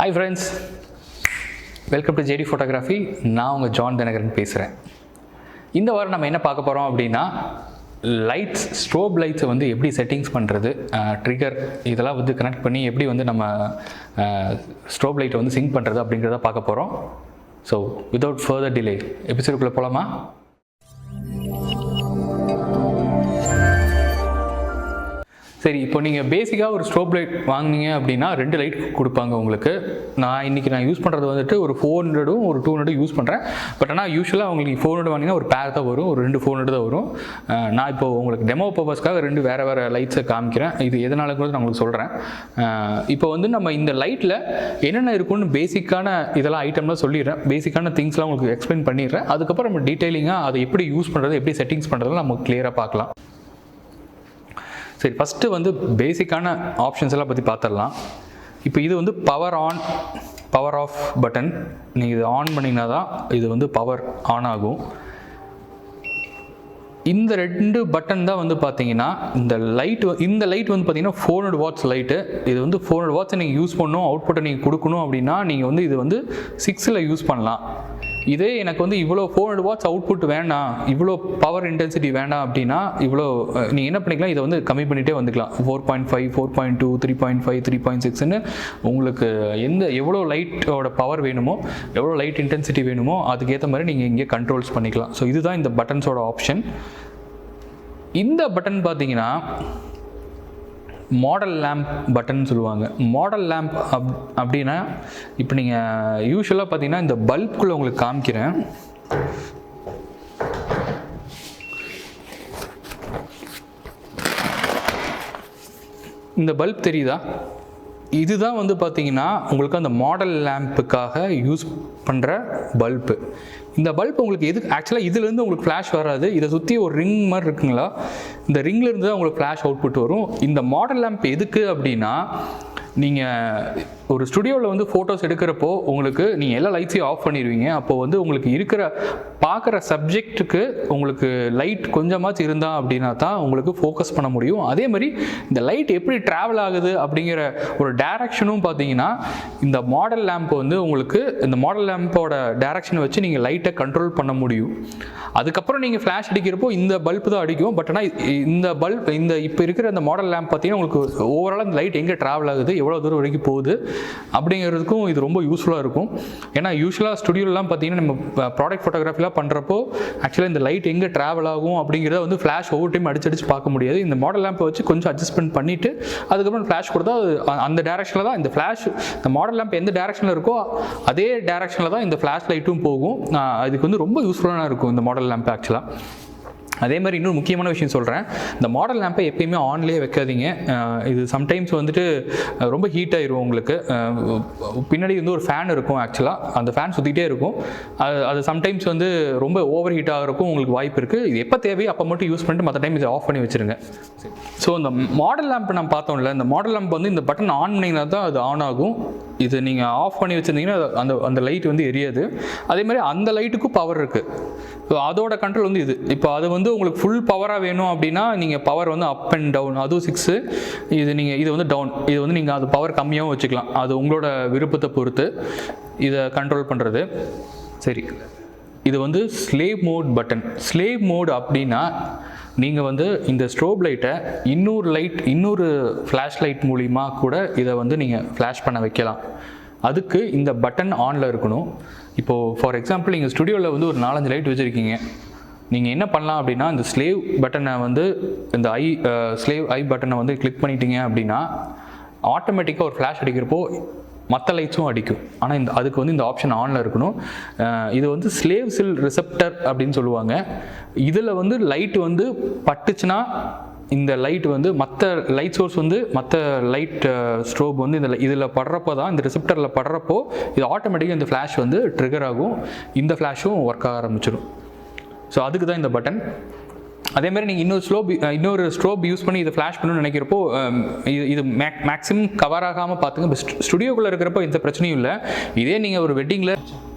Hi friends, welcome to JD Photography. நான் உங்கள் John Dinakaran பேசுகிறேன். இந்த வாரம் நம்ம என்ன பார்க்க போகிறோம் அப்படின்னா லைட்ஸ், ஸ்ட்ரோப் லைட்ஸை வந்து எப்படி செட்டிங்ஸ் பண்ணுறது, ட்ரிகர் இதெல்லாம் வந்து கனெக்ட் பண்ணி எப்படி வந்து நம்ம ஸ்ட்ரோப் லைட்டை வந்து சிங்க் பண்ணுறது அப்படிங்கிறத பார்க்க போகிறோம். ஸோ வித்தவுட் ஃபர்தர் டிலே எபிசோடுக்குள்ளே போகலாமா? சரி, இப்போ நீங்கள் பேசிக்காக ஒரு ஸ்ட்ரோப் லைட் வாங்கினீங்க அப்படின்னா 2 லைட் கொடுப்பாங்க உங்களுக்கு. நான் யூஸ் பண்ணுறது வந்துட்டு ஒரு 400ம் ஒரு 200 யூஸ் பண்ணுறேன். பட் ஆனால் யூஸ்வலாக உங்களுக்கு 400 வாங்கினீங்கன்னா ஒரு பேர் தான் வரும், ஒரு 2 400 தான் வரும். நான் இப்போ உங்களுக்கு டெமோ பர்பஸ்க்காக 2 வேறு லைட்ஸை காமிக்கிறேன். இது எதனால கூட நான் உங்களுக்கு சொல்கிறேன். இப்போ வந்து நம்ம இந்த லைட்டில் என்னென்ன இருக்குன்னு பேசிக்கான இதெல்லாம் ஐட்டம்லாம் சொல்லிடுறேன். பேசிக்கான திங்ஸ்லாம் உங்களுக்கு எக்ஸ்பிளைன் பண்ணிடுறேன். அதுக்கப்புறம் நம்ம டீட்டெயிலிங்காக அதை எப்படி யூஸ் பண்ணுறது, எப்படி செட்டிங்ஸ் பண்ணுறதுலாம் நம்ம கிளியராக பார்க்கலாம். சரி, ஃபஸ்ட்டு வந்து பேசிக்கான ஆப்ஷன்ஸ் எல்லாம் பற்றி பார்த்துடலாம். இப்போ இது வந்து பவர் ஆஃப் பட்டன். நீங்கள் இது ஆன் பண்ணிங்கன்னா தான் இது வந்து பவர் ஆன் ஆகும். இந்த 2 பட்டன் தான் வந்து பார்த்தீங்கன்னா இந்த லைட் வந்து பார்த்தீங்கன்னா 400 வாட்ஸ் லைட்டு. இது வந்து 400 வாட்ஸை நீங்கள் யூஸ் பண்ணணும், அவுட்புட்டை நீங்கள் கொடுக்கணும் அப்படின்னா நீங்கள் வந்து இது வந்து 6ல் யூஸ் பண்ணலாம். இதே எனக்கு வந்து இவ்வளோ 400 வாட்ஸ் அவுட்புட் வேண்டாம், இவ்வளோ பவர் இன்டென்சிட்டி வேண்டாம் அப்படின்னா இவ்வளோ நீங்கள் என்ன பண்ணிக்கலாம், இதை வந்து கம்மி பண்ணிகிட்டே வந்துக்கலாம். 4.5, 4.2, 3.5, 3.6ன்னு உங்களுக்கு எவ்வளோ லைட்டோட பவர் வேணுமோ, எவ்வளோ லைட் இன்டென்சிட்டி வேணுமோ அதுக்கேற்ற மாதிரி நீங்கள் இங்கே கண்ட்ரோல்ஸ் பண்ணிக்கலாம். ஸோ இதுதான் இந்த பட்டன்ஸோட ஆப்ஷன். இந்த பட்டன் பார்த்தீங்கன்னா மாடல் லேம்ப் பட்டன் சொல்லுவாங்க. மாடல் லேம்ப் அப்படின்னா இப்போ நீங்கள் யூஸ்வலாக பார்த்தீங்கன்னா இந்த பல்புக்குள்ளே உங்களுக்கு காமிக்கிறேன். இந்த பல்ப் தெரியுதா? இதுதான் வந்து பார்த்தீங்கன்னா உங்களுக்கு அந்த மாடல் லேம்புக்காக யூஸ் பண்ணுற பல்பு. இந்த பல்ப் உங்களுக்கு ஆக்சுவலாக இதுலேருந்து உங்களுக்கு ஃப்ளாஷ் வராது. இதை சுற்றி ஒரு ரிங் மாதிரி இருக்குங்களா, இந்த ரிங்லேருந்து தான் உங்களுக்கு ஃப்ளாஷ் அவுட்புட் வரும். இந்த மாடல் லேம்ப் எதுக்கு அப்படின்னா, நீங்கள் ஒரு ஸ்டுடியோவில் வந்து ஃபோட்டோஸ் எடுக்கிறப்போ உங்களுக்கு நீங்கள் எல்லா லைட்ஸையும் ஆஃப் பண்ணிடுவீங்க. அப்போது வந்து உங்களுக்கு பார்க்குற சப்ஜெக்ட்டுக்கு உங்களுக்கு லைட் கொஞ்சமாச்சும் இருந்தால் அப்படின்னா தான் உங்களுக்கு ஃபோக்கஸ் பண்ண முடியும். அதே மாதிரி இந்த லைட் எப்படி ட்ராவல் ஆகுது அப்படிங்கிற ஒரு டைரக்ஷனும் பார்த்தீங்கன்னா இந்த மாடல் லேம்ப் வந்து உங்களுக்கு இந்த மாடல் லேம்போட டைரக்ஷனை வச்சு நீங்கள் லைட்டை கண்ட்ரோல் பண்ண முடியும். அதுக்கப்புறம் நீங்கள் ஃப்ளாஷ் அடிக்கிறப்போ இந்த பல்ப் தான் அடிக்கும். பட் ஆனால் இந்த இப்போ இருக்கிற இந்த மாடல் லேம்ப் பார்த்தீங்கன்னா உங்களுக்கு ஓவராலாக இந்த லைட் எங்கே ட்ராவல் ஆகுது, எவ்வளோ தூரம் வரைக்கும் போகுது அப்படிங்கிறதுக்கும் இது ரொம்ப யூஸ்ஃபுல்லாக இருக்கும். ஏன்னா யூஸ்வலாக ஸ்டுடியோலாம் பார்த்தீங்கன்னா நம்ம ப்ராடக்ட் ஃபோட்டோகிராஃபிலாம் பண்ணுறப்போ ஆக்சுவலாக இந்த லைட் எங்கே ட்ராவல் ஆகும் அப்படிங்கிறத வந்து ஃப்ளாஷ் ஒவ்வொரு டைம் அடிச்சு பார்க்க முடியாது. இந்த மாடல் லேம்பை வச்சு கொஞ்சம் அட்ஜஸ்ட்மெண்ட் பண்ணிவிட்டு அதுக்கப்புறம் ஃப்ளாஷ் கொடுத்தா அந்த டேரக்ஷனில் தான் இந்த மாடல் லேம்ப் எந்த டேரக்ஷனில் இருக்கோ அதே டேரக்ஷனில் தான் இந்த ஃப்ளாஷ் லைட்டும் போகும். அதுக்கு வந்து ரொம்ப யூஸ்ஃபுல்லாக இருக்கும் இந்த மாடல் லேம்ப் ஆக்சுவலாக. அதே மாதிரி இன்னொரு முக்கியமான விஷயம் சொல்கிறேன். இந்த மாடல் லேம்பை எப்பயுமே ஆன்லேயே வைக்காதீங்க. இது சம்டைம்ஸ் வந்துட்டு ரொம்ப ஹீட் ஆயிரும் உங்களுக்கு. பின்னாடி வந்து ஒரு ஃபேன் இருக்கும், ஆக்சுவலாக அந்த ஃபேன் சுற்றிக்கிட்டே இருக்கும். அது சம்டைம்ஸ் வந்து ரொம்ப ஓவர் ஹீட் ஆகிறதுக்கும் உங்களுக்கு வாய்ப்பு இருக்குது. இது எப்போ தேவையோ அப்போ மட்டும் யூஸ் பண்ணிட்டு மற்ற டைம் இதை ஆஃப் பண்ணி வச்சுருங்க. ஸோ இந்த மாடல் லேம்ப் நம்ம பார்த்தோம்ல, இந்த மாடல் லேம்ப் வந்து இந்த பட்டன் ஆன் பண்ணிங்கன்னா தான் அது ஆன் ஆகும். இது நீங்கள் ஆஃப் பண்ணி வச்சுருந்தீங்கன்னா அந்த லைட் வந்து எரியாது. அதே மாதிரி அந்த லைட்டுக்கும் பவர் இருக்குது. ஸோ அதோட கண்ட்ரோல் வந்து இது. இப்போ அது வந்து உங்களுக்கு ஃபுல் பவராக வேணும் அப்படின்னா நீங்கள் பவர் வந்து அப் அண்ட் டவுன், அதுவும் 6. இது வந்து டவுன். இது வந்து நீங்கள் அது பவர் கம்மியாகவும் வச்சுக்கலாம். அது உங்களோட விருப்பத்தை பொறுத்து இதை கண்ட்ரோல் பண்ணுறது. சரி, இது வந்து slave mode button. Slave mode அப்படின்னா நீங்கள் வந்து இந்த ஸ்ட்ரோப் லைட்டை இன்னொரு ஃப்ளாஷ் லைட் மூலிமா கூட இதை வந்து நீங்கள் ஃப்ளாஷ் பண்ண வைக்கலாம். அதுக்கு இந்த பட்டன் ஆனில் இருக்கணும். இப்போது ஃபார் எக்ஸாம்பிள் நீங்கள் ஸ்டுடியோவில் வந்து ஒரு 4-5 லைட் வச்சுருக்கீங்க. நீங்கள் என்ன பண்ணலாம் அப்படின்னா இந்த ஸ்லேவ் பட்டனை வந்து இந்த ஸ்லேவ் ஐ பட்டனை வந்து கிளிக் பண்ணிட்டீங்க அப்படின்னா ஆட்டோமேட்டிக்காக ஒரு ஃப்ளாஷ் அடிக்கிறப்போ மற்ற லைட்ஸும் அடிக்கும். ஆனால் அதுக்கு வந்து இந்த ஆப்ஷன் ஆனில் இருக்கணும். இது வந்து ஸ்லேவ் செல் ரிசெப்டர் அப்படின்னு சொல்லுவாங்க. இதில் வந்து லைட் வந்து பட்டுச்சுன்னா இந்த லைட் வந்து மற்ற லைட் சோர்ஸ் வந்து மற்ற லைட் ஸ்ட்ரோப் வந்து இதில் படுறப்போ தான், இந்த ரிசெப்டரில் படுறப்போ இது ஆட்டோமேட்டிக்காக இந்த ஃப்ளாஷ் வந்து ட்ரிகர் ஆகும். இந்த ஃப்ளாஷும் ஒர்க் ஆக ஆரம்பிச்சிடும். ஸோ அதுக்கு தான் இந்த பட்டன். அதே மாதிரி நீங்கள் இன்னொரு ஸ்ட்ரோப் யூஸ் பண்ணி இதை ஃப்ளாஷ் பண்ணணும்னு நினைக்கிறப்போ இது மேக்ஸிமம் கவர் ஆகாமல் பார்த்துங்க. ஸ்டுடியோக்குள்ளே இருக்கிறப்போ எந்த பிரச்சனையும் இல்லை. இதே நீங்கள் ஒரு வெட்டிங்கில்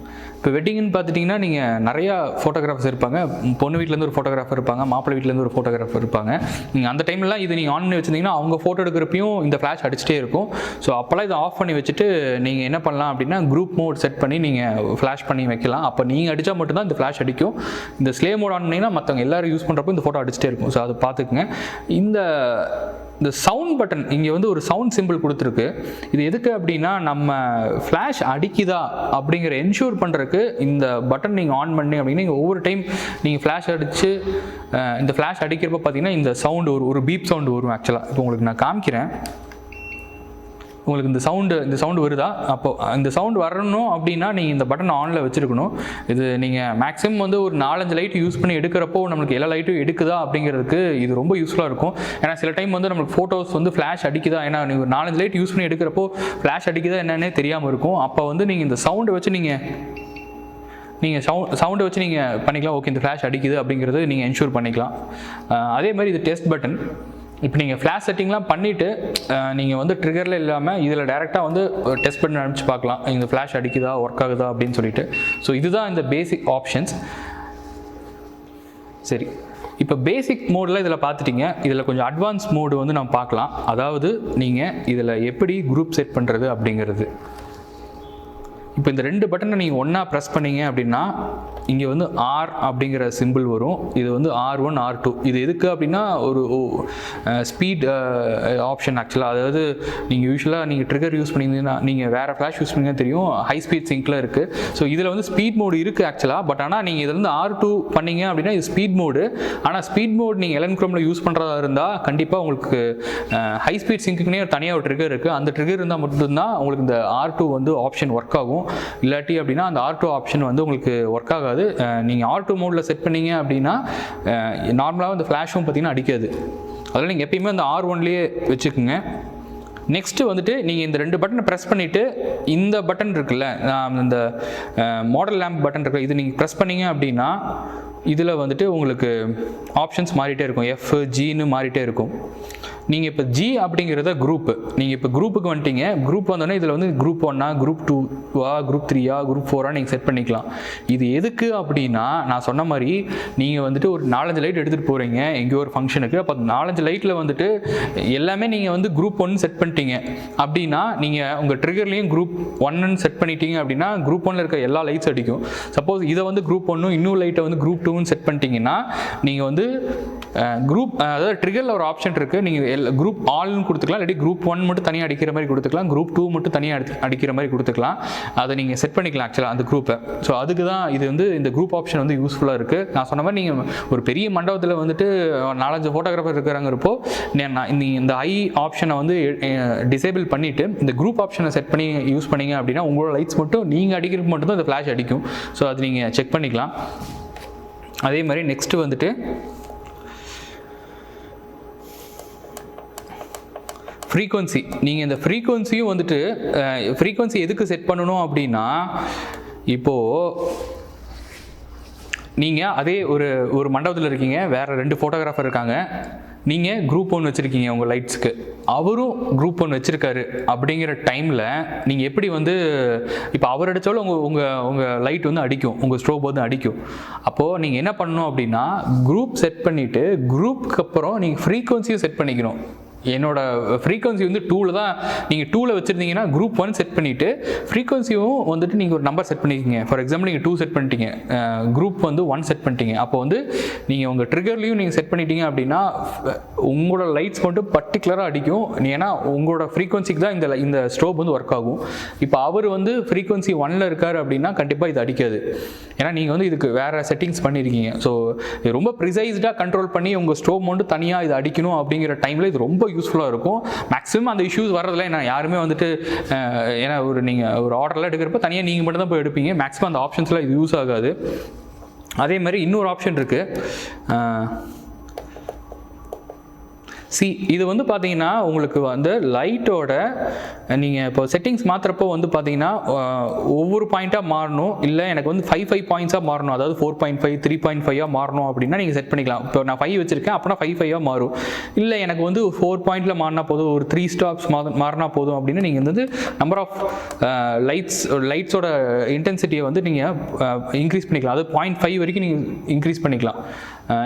இப்போ வெட்டிங்னு பார்த்துட்டிங்கன்னா நீங்கள் நிறையா ஃபோட்டோகிராஃபர்ஸ் இருப்பாங்க. பொண்ணு வீட்டிலேருந்து ஒரு ஃபோட்டோகிராஃபர் இருப்பாங்க, மாப்பிள்ளை வீட்டிலேருந்து ஒரு ஃபோட்டோகிராஃபர் இருப்பாங்க. நீங்கள் அந்த டைம்லாம் இது நீங்கள் ஆன் பண்ணி வச்சுருந்தீங்கன்னா அவங்க ஃபோட்டோ எடுக்கிறப்பையும் இந்த ஃப்ளாஷ் அடிச்சிட்டே இருக்கும். ஸோ அப்போல்லாம் இதை ஆஃப் பண்ணி வச்சுட்டு நீங்கள் என்ன பண்ணலாம் அப்படின்னா குரூப் மோட் செட் பண்ணி நீங்கள் ஃப்ளாஷ் பண்ணி வைக்கலாம். அப்போ நீங்கள் அடித்தா மட்டும்தான் இந்த ஃப்ளாஷ் அடிக்கும். இந்த ஸ்லே மோட் ஆன் பண்ணிங்கன்னா மற்றவங்க எல்லோரும் யூஸ் பண்ணுறப்போ இந்த ஃபோட்டோ அடிச்சிட்டே இருக்கும். ஸோ அதை பார்த்துக்குங்க. இந்த சவுண்ட் பட்டன் இங்கே வந்து ஒரு சவுண்ட் சிம்பிள் கொடுத்துருக்கு. இது எதுக்கு அப்படின்னா நம்ம ஃப்ளாஷ் அடிக்குதா அப்படிங்கிற என்ஷூர் பண்ணுறதுக்கு இந்த பட்டன் நீங்கள் ஆன் பண்ணி அப்படின்னா நீங்கள் ஒவ்வொரு டைம் நீங்கள் ஃப்ளாஷ் அடித்து இந்த ஃப்ளாஷ் அடிக்கிறப்ப பார்த்தீங்கன்னா இந்த சவுண்டு ஒரு பீப் சவுண்டு வரும். ஆக்சுவலாக இப்போ உங்களுக்கு நான் காமிக்கிறேன். உங்களுக்கு இந்த சவுண்டு வருதா? அப்போது இந்த சவுண்டு வரணும் அப்படின்னா நீங்கள் இந்த பட்டன் ஆனில் வச்சுருக்கணும். இது நீங்கள் மேக்ஸிமம் வந்து ஒரு 4-5 லைட் யூஸ் பண்ணி எடுக்கிறப்போ நம்மளுக்கு எல்லா லைட்டும் எடுக்குதா அப்படிங்கிறதுக்கு இது ரொம்ப யூஸ்ஃபுல்லாக இருக்கும். ஏன்னா சில டைம் வந்து நம்மளுக்கு ஃபோட்டோஸ் வந்து ஃப்ளாஷ் அடிக்குதா, ஏன்னா நீங்கள் ஒரு 4-5 லைட் யூஸ் பண்ணி எடுக்கிறப்போ ஃப்ளாஷ் அடிக்குதா என்னன்னே தெரியாமல் இருக்கும். அப்போ வந்து நீங்கள் இந்த சவுண்டை வச்சு நீங்கள் சவுண்டை வச்சு நீங்கள் பண்ணிக்கலாம். ஓகே, இந்த ஃப்ளாஷ் அடிக்குது அப்படிங்கிறது நீங்கள் என்ஷூர் பண்ணிக்கலாம். அதே மாதிரி இது டெஸ்ட் பட்டன். இப்போ நீங்கள் ஃப்ளாஷ் செட்டிங்லாம் பண்ணிவிட்டு நீங்கள் வந்து ட்ரிகரில் இல்லாமல் இதில் டேரெக்டாக வந்து டெஸ்ட் பண்ணி அனுப்பிச்சு பார்க்கலாம் இந்த ஃப்ளாஷ் அடிக்குதா, ஒர்க் ஆகுதா அப்படின்னு சொல்லிட்டு. ஸோ இதுதான் இந்த பேசிக் ஆப்ஷன்ஸ். சரி, இப்போ பேசிக் மோடில் இதில் பார்த்துட்டிங்க. இதில் கொஞ்சம் அட்வான்ஸ் மோடு வந்து நம்ம பார்க்கலாம். அதாவது நீங்கள் இதில் எப்படி குரூப் செட் பண்ணுறது அப்படிங்கிறது. இப்போ இந்த 2 பட்டனை நீங்கள் ஒன்றா ப்ரெஸ் பண்ணிங்க அப்படின்னா இங்கே வந்து ஆர் அப்படிங்கிற சிம்பிள் வரும். இது வந்து R1 R2. இது எதுக்கு அப்படின்னா ஒரு ஸ்பீட் ஆப்ஷன் ஆக்சுவலாக. அதாவது நீங்கள் யூஸ்வலாக நீங்கள் ட்ரிகர் யூஸ் பண்ணிங்கன்னா நீங்கள் வேறு ஃப்ளாஷ் யூஸ் பண்ணிங்கன்னா தெரியும், ஹை ஸ்பீட் சிங்கில் இருக்குது. ஸோ இதில் வந்து ஸ்பீட் மோடு இருக்குது ஆக்சுவலாக. பட் ஆனால் நீங்கள் இதில் வந்து R2 பண்ணிங்க அப்படின்னா இது ஸ்பீட் மோடு. ஆனால் ஸ்பீட் மோடு நீங்கள் Ellinchrome யூஸ் பண்ணுறதா இருந்தால் கண்டிப்பாக உங்களுக்கு ஹை ஸ்பீட் சிங்க்குனே தனியாக ஒரு ட்ரிகர் இருக்குது. அந்த ட்ரிகர் இருந்தால் மட்டும்தான் உங்களுக்கு இந்த R2 வந்து ஆப்ஷன் ஒர்க் ஆகும். இல்லாட்டி அப்படின்னா அந்த R2 ஆப்ஷன் வந்து உங்களுக்கு ஒர்க் ஆகாது. நீங்கள் R2 மோடில் செட் பண்ணீங்க அப்படின்னா நார்மலாக இந்த ஃப்ளாஷும் பார்த்தீங்கன்னா அடிக்காது. அதனால் நீங்கள் எப்பயுமே அந்த R1லேயே வச்சுக்கோங்க. நெக்ஸ்ட்டு வந்துட்டு நீங்கள் இந்த 2 பட்டனை ப்ரெஸ் பண்ணிவிட்டு இந்த பட்டன் இருக்குல்ல, இந்த மாடல் லேம்ப் பட்டன் இருக்குல்ல, இது நீங்கள் ப்ரெஸ் பண்ணீங்க அப்படின்னா இதில் வந்துட்டு உங்களுக்கு ஆப்ஷன்ஸ் மாறிட்டே இருக்கும். F Gன்னு மாறிட்டே இருக்கும். நீங்கள் இப்போ G அப்படிங்கிறத குரூப்பு, நீங்கள் இப்போ குரூப்புக்கு வந்துட்டீங்க. குரூப் வந்தோடனே இதில் வந்து குரூப் 1ஆ, குரூப் 2ஆ, குரூப் 3ஆ, குரூப் 4ஆ நீங்கள் செட் பண்ணிக்கலாம். இது எதுக்கு அப்படின்னா நான் சொன்ன மாதிரி நீங்கள் வந்துட்டு ஒரு 4-5 லைட் எடுத்துகிட்டு போகிறீங்க எங்கேயோ ஒரு ஃபங்க்ஷனுக்கு. அப்போ 4-5 லைட்டில் வந்துட்டு எல்லாமே நீங்கள் வந்து குரூப் 1 செட் பண்ணிட்டீங்க அப்படின்னா நீங்கள் உங்கள் ட்ரிகர்லேயும் குரூப் 1ன்னு செட் பண்ணிட்டீங்க அப்படின்னா குரூப் 1ல் இருக்க எல்லா லைட்ஸ் அடிக்கும். சப்போஸ் இதை வந்து குரூப் 1 இன்னும் லைட்டை வந்து குரூப் 2ன்னு செட் பண்ணிட்டீங்கன்னா நீங்கள் வந்து குரூப், அதாவது ட்ரிகரில் ஒரு ஆப்ஷன் இருக்குது, நீங்கள் குரூப் ஆல்னு கொடுத்துக்கலாம். இல்லாட்டி குரூப் 1 மட்டும் தனியாக அடிக்கிற மாதிரி கொடுத்துக்கலாம், குரூப் 2 மட்டும் தனியாக அடிக்கிற மாதிரி கொடுத்துக்கலாம். அதை நீங்கள் செட் பண்ணிக்கலாம் ஆக்சுவலாக அந்த குரூப்பை. ஸோ அதுக்கு தான் இது வந்து இந்த குரூப் ஆப்ஷன் வந்து யூஸ்ஃபுல்லாக இருக்குது. நான் சொன்ன மாதிரி நீங்கள் ஒரு பெரிய மண்டபத்தில் வந்துட்டு 4-5 ஃபோட்டோகிராஃபர் இருக்கிறாங்கிறப்போ இந்த ஐ ஆப்ஷனை வந்து டிசேபிள் பண்ணிவிட்டு இந்த குரூப் ஆப்ஷனை செட் பண்ணி யூஸ் பண்ணிங்க அப்படின்னா உங்களோட லைட்ஸ் மட்டும் நீங்கள் அடிக்கிறதுக்கு மட்டும்தான் இந்த ஃப்ளாஷ் அடிக்கும். ஸோ அது நீங்கள் செக் பண்ணிக்கலாம். அதே மாதிரி நெக்ஸ்ட்டு வந்துட்டு ஃப்ரீக்வன்சி. நீங்கள் இந்த ஃப்ரீக்வன்சியும் வந்துட்டு ஃப்ரீக்வன்சி எதுக்கு செட் பண்ணணும் அப்படின்னா இப்போது நீங்கள் அதே ஒரு மண்டபத்தில் இருக்கீங்க, வேறு 2 ஃபோட்டோகிராஃபர் இருக்காங்க, நீங்கள் குரூப் 1 வச்சுருக்கீங்க உங்கள் லைட்ஸ்க்கு, அவரும் குரூப் 1 வச்சுருக்காரு. அப்படிங்கிற டைமில் நீங்கள் எப்படி வந்து இப்போ அவர் அடித்தாலும் உங்கள் லைட் வந்து அடிக்கும், உங்கள் ஸ்ட்ரோப் வந்து அடிக்கும். அப்போது நீங்கள் என்ன பண்ணணும் அப்படின்னா குரூப் செட் பண்ணிவிட்டு குரூப்புக்கு அப்புறம் நீங்கள் ஃப்ரீக்வன்சியும் செட் பண்ணிக்கணும். என்னோட ஃப்ரீக்வன்சி வந்து 2ல் தான், நீங்கள் 2ல் வச்சுருந்தீங்கன்னா குரூப் 1 செட் பண்ணிவிட்டு ஃப்ரீக்வன்சியும் வந்துட்டு நீங்கள் ஒரு நம்பர் செட் பண்ணிக்கிங்க. ஃபார் எக்ஸாம்பிள் நீங்கள் 2 செட் பண்ணிட்டீங்க, குரூப் வந்து 1 செட் பண்ணிட்டீங்க. அப்போ வந்து நீங்கள் உங்கள் ட்ரிகர்லையும் நீங்கள் செட் பண்ணிட்டீங்க அப்படின்னா உங்களோட லைட்ஸ் மட்டும் பர்டிகுலராக அடிக்கும். ஏன்னா உங்களோட ஃப்ரீக்வன்சிக்கு தான் இந்த ஸ்ட்ரோப் வந்து ஒர்க் ஆகும். இப்போ அவர் வந்து ஃப்ரீக்வன்சி 1ல் இருக்கார் அப்படின்னா கண்டிப்பாக இது அடிக்காது. ஏன்னா நீங்கள் வந்து இதுக்கு வேறு செட்டிங்ஸ் பண்ணியிருக்கீங்க. ஸோ இது ரொம்ப ப்ரிசைஸ்டாக கண்ட்ரோல் பண்ணி உங்கள் ஸ்ட்ரோப் மட்டும் தனியாக இது அடிக்கணும் அப்படிங்கிற டைமில் இது ரொம்ப யூஸ்ஃபுல்லாக இருக்கும். மேக்ஸிமம் அந்த இஷ்யூஸ் வர்றதில்ல. ஏன்னா யாருமே வந்துட்டு ஏன்னா நீங்கள் ஒரு ஆர்டர்லாம் எடுக்கிறப்ப தனியாக நீங்கள் மட்டும் தான் போய் எடுப்பீங்க. மேக்ஸிமம் அந்த ஆப்ஷன்ஸ்லாம் இது யூஸ் ஆகாது. அதே மாதிரி இன்னொரு ஆப்ஷன் இருக்குது, இது வந்து பார்த்தீங்கன்னா உங்களுக்கு வந்து லைட்டோட நீங்கள் இப்போ செட்டிங்ஸ் மாற்றுறப்போ வந்து பார்த்தீங்கன்னா ஒவ்வொரு பாயிண்ட்டாக மாறணும், இல்லை எனக்கு வந்து 5 பாயிண்ட்ஸாக மாறணும், அதாவது 4.5 3.5 மாறணும் அப்படின்னா நீங்கள் செட் பண்ணிக்கலாம். இப்போ நான் 5 வச்சுருக்கேன் அப்படின்னா 5 மாறும். இல்லை எனக்கு வந்து 4 பாயிண்டில் மாறினா போதும், ஒரு 3 ஸ்டாப்ஸ் மாறினா போதும் அப்படின்னா நீங்கள் வந்து நம்பர் ஆஃப் லைட்ஸோட இன்டென்சிட்டியை வந்து நீங்கள் இன்க்ரீஸ் பண்ணிக்கலாம். அது 0.5 வரைக்கும் நீங்கள் இன்க்ரீஸ் பண்ணிக்கலாம்.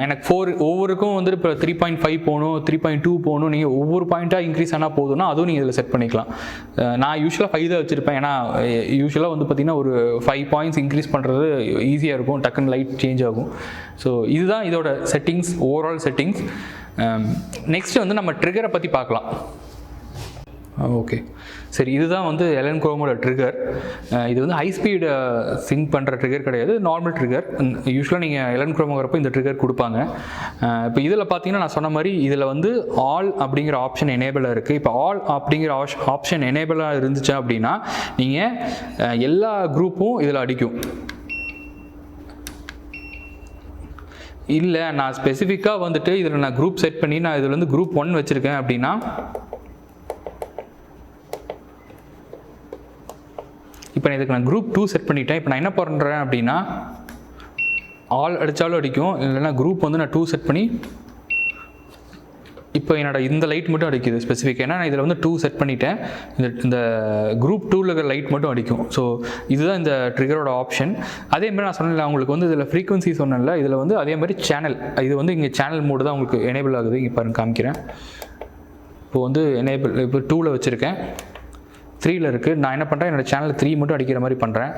எனக்கு 4 ஒவ்வொருக்கும் வந்து இப்போ 3.5 போகணும், 3.2 போகணும், நீங்கள் ஒவ்வொரு பாயிண்ட்டாக இன்க்ரீஸ் ஆனால் போதும்னா அதுவும் நீங்கள் இதில் செட் பண்ணிக்கலாம். நான் யூஸ்வலாக 5 தான் வச்சுருப்பேன். ஏன்னா யூஸ்வலாக வந்து பார்த்திங்கன்னா ஒரு 5 பாயிண்ட்ஸ் இன்க்ரீஸ் பண்ணுறது ஈஸியாக இருக்கும், டக்குன்னு லைட் சேஞ்ச் ஆகும். ஸோ இதுதான் இதோட செட்டிங்ஸ், ஓவரால் செட்டிங்ஸ். நெக்ஸ்ட்டு வந்து நம்ம ட்ரிகரை பற்றி பார்க்கலாம். ஓகே, சரி, இதுதான் வந்து எலன்க்ரோமோட ட்ரிகர். இது வந்து ஹை ஸ்பீடு சிங்க் பண்ணுற ட்ரிகர் கிடையாது, நார்மல் ட்ரிகர். யூஸ்வலாக நீங்கள் எலன்க்ரோமோங்கிறப்போ இந்த ட்ரிகர் கொடுப்பாங்க. இப்போ இதில் பார்த்தீங்கன்னா நான் சொன்ன மாதிரி இதில் வந்து ஆல் அப்படிங்கிற ஆப்ஷன் எனேபிளாக இருக்குது. இப்போ ஆல் அப்படிங்கிற ஆப்ஷன் எனேபிளாக இருந்துச்சு அப்படின்னா நீங்கள் எல்லா குரூப்பும் இதில் அடிக்கும். இல்லை நான் ஸ்பெசிஃபிக்காக வந்துட்டு இதில் நான் குரூப் செட் பண்ணி நான் இதில் வந்து குரூப் 1 வச்சுருக்கேன் அப்படின்னா இப்போ இதுக்கு நான் குரூப் 2 செட் பண்ணிட்டேன். இப்போ நான் என்ன பண்ணுறேன் அப்படின்னா ஆல் அடித்தாலும் அடிக்கும், இல்லைன்னா குரூப் வந்து நான் 2 செட் பண்ணி இப்போ என்னோட இந்த லைட் மட்டும் அடிக்குது ஸ்பெசிஃபிக். ஏன்னா நான் இதில் வந்து 2 செட் பண்ணிட்டேன், இந்த குரூப் 2ல் இருக்கிற லைட் மட்டும் அடிக்கும். ஸோ இதுதான் இந்த ட்ரிகரோட ஆப்ஷன். அதேமாதிரி நான் சொன்னேன்ல உங்களுக்கு வந்து இதில் ஃப்ரீக்வன்சி சொன்னேன்ல, இதில் வந்து அதே மாதிரி சேனல், இது வந்து இங்கே சேனல் மோடு தான் உங்களுக்கு எனேபிள் ஆகுது. இங்கே பாருங்க காமிக்கிறேன். இப்போ வந்து எனேபிள் இப்போ 2ல் வச்சுருக்கேன், 3ல் இருக்குது. நான் என்ன பண்ணுறேன், என்னோடய சேனல் 3 மட்டும் அடிக்கிற மாதிரி பண்ணுறேன்.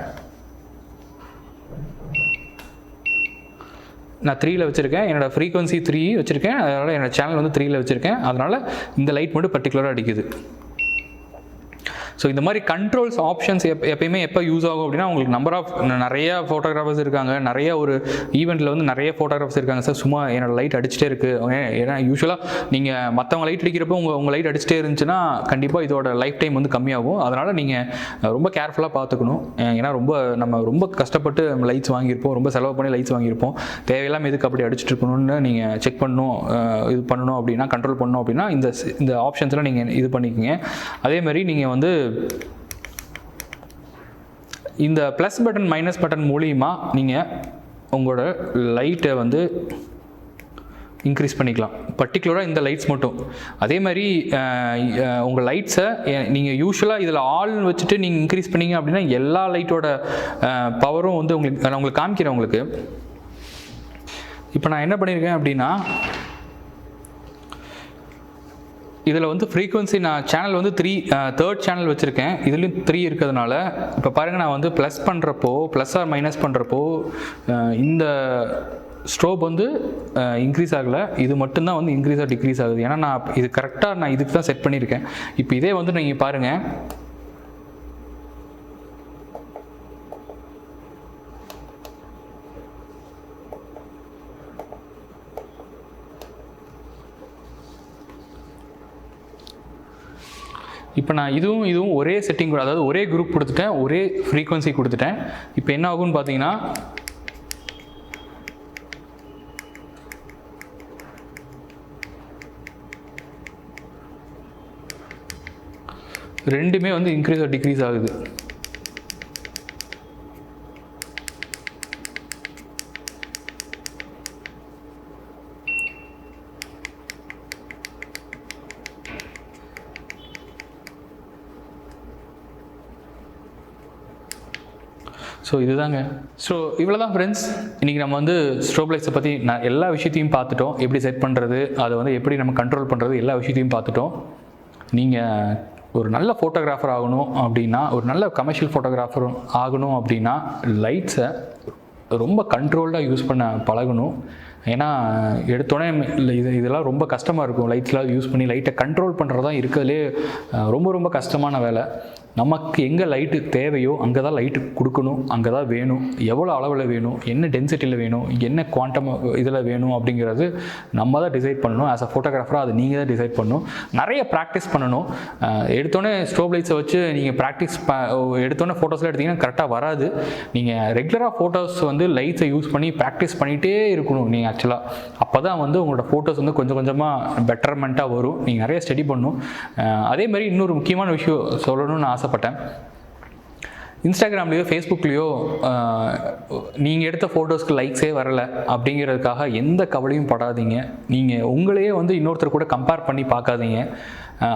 நான் 3ல் வச்சுருக்கேன், என்னோடய ஃப்ரீக்வன்சி 3 வச்சுருக்கேன், அதனால் என்னோடய சேனல் வந்து 3ல் வச்சுருக்கேன். அதனால் இந்த லைட் மட்டும் பர்டிகுலராக அடிக்குது. ஸோ இந்த மாதிரி கண்ட்ரோல்ஸ் ஆப்ஷன்ஸ் எப்பயுமே எப்போ யூஸ் ஆகும் அப்படின்னா உங்களுக்கு நிறைய ஃபோட்டோகிராஃபர்ஸ் இருக்காங்க, நிறைய ஒரு ஈவெண்ட்டில் வந்து நிறைய ஃபோட்டோகிராஃபர்ஸ் இருக்காங்க. சார் சும்மா என்னோட லைட் அடிச்சுட்டே இருக்குது. ஏன்னா யூஸ்வலாக நீங்கள் மற்றவங்க லைட் அடிக்கிறப்போ உங்கள் லைட் அடிச்சுட்டே இருந்துச்சுன்னா கண்டிப்பாக இதோட லைஃப் டைம் வந்து கம்மியாகும். அதனால் நீங்கள் ரொம்ப கேர்ஃபுல்லாக பார்த்துக்கணும். ஏன்னா நம்ம ரொம்ப கஷ்டப்பட்டு லைட்ஸ் வாங்கியிருப்போம், ரொம்ப செலவு பண்ணி லைட்ஸ் வாங்கியிருப்போம். தேவையில்லாமல் எதுக்கு அப்படி அடிச்சுட்டு இருக்கணும்னு நீங்கள் செக் பண்ணணும், இது பண்ணணும் அப்படின்னா, கண்ட்ரோல் பண்ணணும் அப்படின்னா இந்த ஆப்ஷன்ஸ்லாம் நீங்கள் இது பண்ணிக்கோங்க. அதேமாதிரி நீங்கள் வந்து இந்த ப்ளஸ் பட்டன் மைனஸ் பட்டன் மூலிமா நீங்கள் உங்களோட லைட்டை வந்து இன்க்ரீஸ் பண்ணிக்கலாம், பர்டிகுலராக இந்த லைட்ஸ் மட்டும். அதே மாதிரி உங்கள் லைட்ஸை நீங்கள் யூஸ்வலாக இதில் ஆல் வச்சுட்டு நீங்கள் இன்க்ரீஸ் பண்ணிங்க அப்படின்னா எல்லா லைட்டோட பவரும் வந்து நான் உங்களுக்கு காமிக்கிறேன். உங்களுக்கு இப்போ நான் என்ன பண்ணியிருக்கேன் அப்படின்னா இதில் வந்து ஃப்ரீக்வன்சி நான் சேனல் வந்து 3rd சேனல் வச்சுருக்கேன். இதுலேயும் 3 இருக்கிறதுனால இப்போ பாருங்கள், நான் வந்து ப்ளஸ் பண்ணுறப்போ ப்ளஸ் ஆர் மைனஸ் பண்ணுறப்போ இந்த ஸ்ட்ரோப் வந்து இன்க்ரீஸ் ஆகலை, இது மட்டும்தான் வந்து இன்க்ரீஸ் ஆர் டிக்ரீஸ் ஆகுது. ஏன்னா நான் இது கரெக்டாக நான் இதுக்கு தான் செட் பண்ணியிருக்கேன். இப்போ இதே வந்து நீங்கள் பாருங்கள், இப்போ நான் இதுவும் ஒரே செட்டிங், அதாவது ஒரே குரூப் கொடுத்துட்டேன், ஒரே ஃப்ரீக்வன்சி கொடுத்துட்டேன். இப்போ என்ன ஆகும்னு பார்த்தீங்கன்னா ரெண்டுமே வந்து இன்க்ரீஸ் ஆர் டிக்ரீஸ் ஆகுது. ஸோ இதுதாங்க. ஸோ இவ்வளோ தான் ஃப்ரெண்ட்ஸ். இன்றைக்கி நம்ம வந்து ஸ்ட்ரோப் லைட்ஸை பற்றி எல்லா விஷயத்தையும் பார்த்துட்டோம். எப்படி செட் பண்ணுறது, அதை வந்து எப்படி நம்ம கண்ட்ரோல் பண்ணுறது, எல்லா விஷயத்தையும் பார்த்துட்டோம். நீங்கள் ஒரு நல்ல ஃபோட்டோகிராஃபர் ஆகணும் அப்படின்னா, ஒரு நல்ல கமர்ஷியல் ஃபோட்டோகிராஃபர் ஆகணும் அப்படின்னா லைட்ஸை ரொம்ப கண்ட்ரோல்டாக யூஸ் பண்ண பழகணும். ஏன்னா எடுத்தோடனே இதெல்லாம் ரொம்ப கஷ்டமாக இருக்கும். லைட்ஸ்லாம் யூஸ் பண்ணி லைட்டை கண்ட்ரோல் பண்ணுறது தான் இருக்கிறதுலே ரொம்ப ரொம்ப கஷ்டமான வேலை. நமக்கு எங்கே லைட்டு தேவையோ அங்கே தான் லைட்டு கொடுக்கணும், அங்கே தான் வேணும், எவ்வளோ அளவில் வேணும், என்ன டென்சிட்டியில் வேணும், என்ன குவாண்டம் இதில் வேணும் அப்படிங்கிறது நம்ம தான் டிசைட் பண்ணணும். ஆஸ் அ ஃபோட்டோகிராஃபராக அது நீங்கள் தான் டிசைட் பண்ணணும். நிறைய ப்ராக்டிஸ் பண்ணணும். எடுத்தோடனே ஸ்ட்ரோப் லைட்ஸை வச்சு நீங்கள் எடுத்தோடனே ஃபோட்டோஸ்லாம் எடுத்திங்கன்னா கரெக்டாக வராது. நீங்கள் ரெகுலராக ஃபோட்டோஸ் வந்து லைட்ஸை யூஸ் பண்ணி ப்ராக்டிஸ் பண்ணிகிட்டே இருக்கணும் நீங்கள் ஆக்சுவலாக. அப்போ தான் வந்து உங்களோட ஃபோட்டோஸ் வந்து கொஞ்சம் கொஞ்சமாக பெட்டர்மெண்ட்டாக வரும். நீங்கள் நிறைய ஸ்டடி பண்ணணும். அதே மாதிரி இன்னொரு முக்கியமான விஷயம் சொல்லணும்னு ஆசைப்பட்டேன். இன்ஸ்டாகிராம்லேயோ ஃபேஸ்புக்லேயோ நீங்கள் எடுத்த ஃபோட்டோஸ்க்கு லைக்ஸே வரலை அப்படிங்கிறதுக்காக எந்த கவலையும் படாதீங்க. நீங்கள் உங்களையே வந்து இன்னொருத்தர் கூட கம்பேர் பண்ணி பார்க்காதீங்க.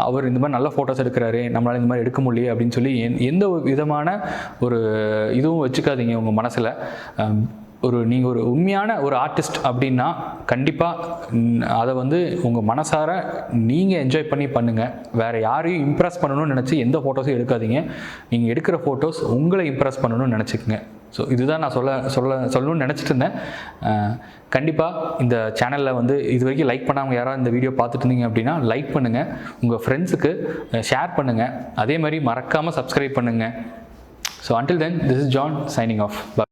அவர் இந்த மாதிரி நல்ல ஃபோட்டோஸ் எடுக்கிறாரு, நம்மளால் இந்த மாதிரி எடுக்க முடியல அப்படின்னு சொல்லி எந்த விதமான ஒரு இதுவும் வச்சுக்காதீங்க உங்கள் மனசில். நீங்கள் ஒரு உண்மையான ஒரு ஆர்டிஸ்ட் அப்படின்னா கண்டிப்பாக அதை வந்து உங்கள் மனசார நீங்கள் என்ஜாய் பண்ணி பண்ணுங்கள். வேறு யாரையும் இம்ப்ரெஸ் பண்ணணும்னு நினச்சி எந்த ஃபோட்டோஸும் எடுக்காதீங்க. நீங்கள் எடுக்கிற ஃபோட்டோஸ் உங்களை இம்ப்ரெஸ் பண்ணணும்னு நினச்சிக்கோங்க. ஸோ இதுதான் நான் சொல்லணும்னு நினச்சிட்டு இருந்தேன். கண்டிப்பாக இந்த சேனலில் வந்து இது வரைக்கும் லைக் பண்ணாமல் யாராவது இந்த வீடியோ பார்த்துட்டு இருந்தீங்க அப்படின்னா லைக் பண்ணுங்கள், உங்கள் ஃப்ரெண்ட்ஸுக்கு ஷேர் பண்ணுங்கள், அதே மாதிரி மறக்காமல் சப்ஸ்கிரைப் பண்ணுங்கள். So until then, this is John signing off. Bye.